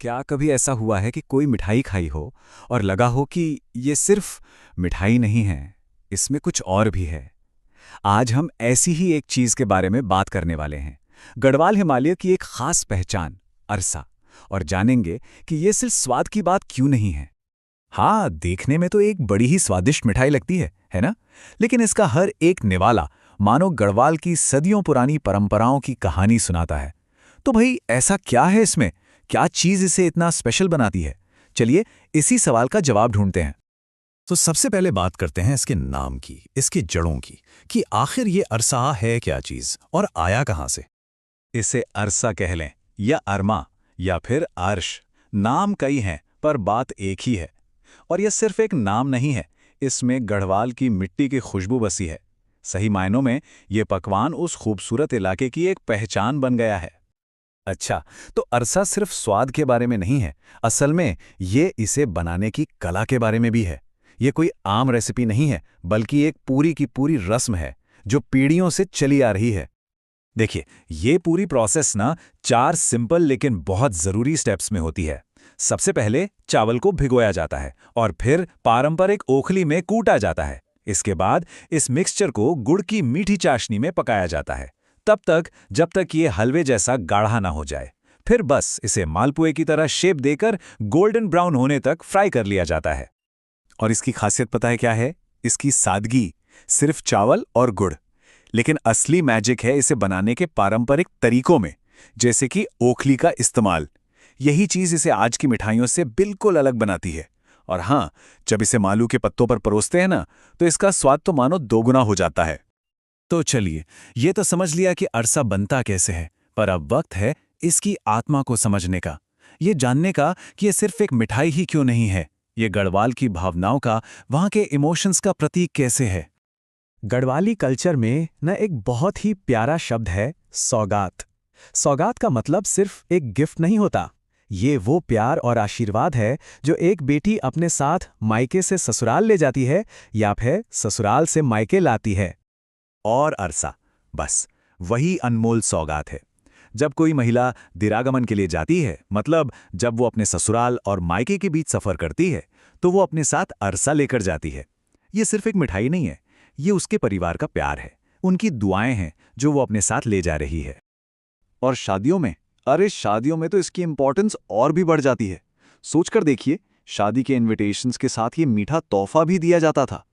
क्या कभी ऐसा हुआ है कि कोई मिठाई खाई हो और लगा हो कि ये सिर्फ मिठाई नहीं है, इसमें कुछ और भी है? आज हम ऐसी ही एक चीज के बारे में बात करने वाले हैं। गढ़वाल हिमालय की एक खास पहचान, अरसा। और जानेंगे कि ये सिर्फ स्वाद की बात क्यों नहीं है। हाँ, देखने में तो एक बड़ी ही स्वादिष्ट मिठाई लगती है ना? लेकिन इसका हर एक निवाला मानो गढ़वाल की सदियों पुरानी परंपराओं की कहानी सुनाता है। तो भाई, ऐसा क्या है इसमें? क्या चीज इसे इतना स्पेशल बनाती है? चलिए इसी सवाल का जवाब ढूंढते हैं। तो सबसे पहले बात करते हैं इसके नाम की, इसकी जड़ों की, कि आखिर ये अरसा है क्या चीज और आया कहाँ से। इसे अरसा कह लें, या अरमा, या फिर अर्श। नाम कई हैं पर बात एक ही है। और यह सिर्फ एक नाम नहीं है, इसमें गढ़वाल की मिट्टी की खुशबू बसी है। सही मायनों में ये पकवान उस खूबसूरत इलाके की एक पहचान बन गया है। अच्छा, तो अरसा सिर्फ स्वाद के बारे में नहीं है, असल में ये इसे बनाने की कला के बारे में भी है। ये कोई आम रेसिपी नहीं है, बल्कि एक पूरी की पूरी रस्म है जो पीढ़ियों से चली आ रही है। देखिए, ये पूरी प्रोसेस ना 4 सिंपल लेकिन बहुत जरूरी स्टेप्स में होती है। सबसे पहले चावल को भिगोया जाता है और फिर पारंपरिक ओखली में कूटा जाता है। इसके बाद इस मिक्सचर को गुड़ की मीठी चाशनी में पकाया जाता है, तब तक जब तक ये हलवे जैसा गाढ़ा ना हो जाए। फिर बस इसे मालपुए की तरह शेप देकर गोल्डन ब्राउन होने तक फ्राई कर लिया जाता है। और इसकी खासियत पता है क्या है? इसकी सादगी। सिर्फ चावल और गुड़। लेकिन असली मैजिक है इसे बनाने के पारंपरिक तरीकों में, जैसे कि ओखली का इस्तेमाल। यही चीज इसे आज की मिठाइयों से बिल्कुल अलग बनाती है। और हाँ, जब इसे मालू के पत्तों पर परोसते हैं ना, तो इसका स्वाद तो मानो दोगुना हो जाता है। तो चलिए, ये तो समझ लिया कि अरसा बनता कैसे है, पर अब वक्त है इसकी आत्मा को समझने का। ये जानने का कि ये सिर्फ एक मिठाई ही क्यों नहीं है, ये गढ़वाल की भावनाओं का, वहाँ के इमोशंस का प्रतीक कैसे है। गढ़वाली कल्चर में न एक बहुत ही प्यारा शब्द है, सौगात। सौगात का मतलब सिर्फ एक गिफ्ट नहीं होता। ये वो प्यार और आशीर्वाद है जो एक बेटी अपने साथ मायके से ससुराल ले जाती है या फिर ससुराल से मायके लाती है। और अरसा, बस वही अनमोल सौगात है। जब कोई महिला दिरागमन के लिए जाती है, मतलब जब वो अपने ससुराल और मायके के बीच सफर करती है, तो वो अपने साथ अरसा लेकर जाती है। ये सिर्फ एक मिठाई नहीं है, ये उसके परिवार का प्यार है, उनकी दुआएं हैं जो वो अपने साथ ले जा रही है। और शादियों में, अरे शादियों में तो इसकी इंपॉर्टेंस और भी बढ़ जाती है। सोचकर देखिए, शादी के इनविटेशंस के साथ ये मीठा तोहफा भी दिया जाता था।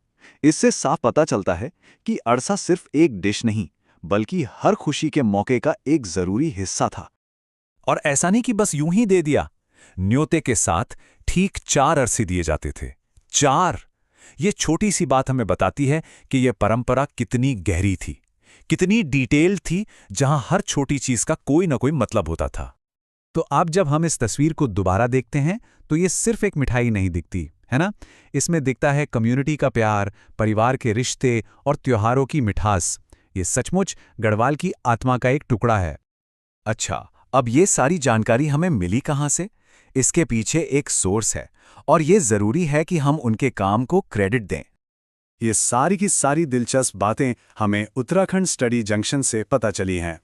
इससे साफ पता चलता है कि अरसा सिर्फ एक डिश नहीं, बल्कि हर खुशी के मौके का एक जरूरी हिस्सा था। और ऐसा नहीं कि बस यूं ही दे दिया। न्योते के साथ ठीक 4 अरसे दिए जाते थे। 4! ये छोटी सी बात हमें बताती है कि यह परंपरा कितनी गहरी थी, कितनी डिटेल थी, जहां हर छोटी चीज का कोई ना कोई मतलब होता था। तो अब जब हम इस तस्वीर को दोबारा देखते हैं, तो ये सिर्फ एक मिठाई नहीं दिखती, है ना? इसमें दिखता है कम्युनिटी का प्यार, परिवार के रिश्ते और त्योहारों की मिठास। ये सचमुच गढ़वाल की आत्मा का एक टुकड़ा है। अच्छा, अब ये सारी जानकारी हमें मिली कहाँ से? इसके पीछे एक सोर्स है, और ये जरूरी है कि हम उनके काम को क्रेडिट दें। ये सारी की सारी दिलचस्प बातें हमें उत्तराखंड स्टडी जंक्शन से पता चली हैं।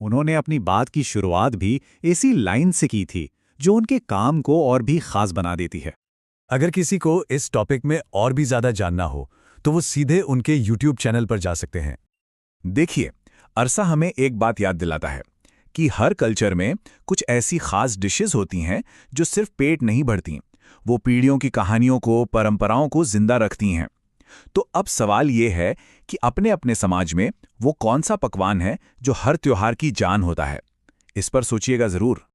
उन्होंने अपनी बात की शुरुआत भी इसी लाइन से की थी, जो उनके काम को और भी खास बना देती है। अगर किसी को इस टॉपिक में और भी ज्यादा जानना हो, तो वो सीधे उनके YouTube चैनल पर जा सकते हैं। देखिए, अरसा हमें एक बात याद दिलाता है कि हर कल्चर में कुछ ऐसी खास डिशेस होती हैं जो सिर्फ पेट नहीं भरती, वो पीढ़ियों की कहानियों को, परंपराओं को जिंदा रखती हैं। तो अब सवाल ये है कि अपने अपने समाज में वो कौन सा पकवान है जो हर त्योहार की जान होता है? इस पर सोचिएगा जरूर।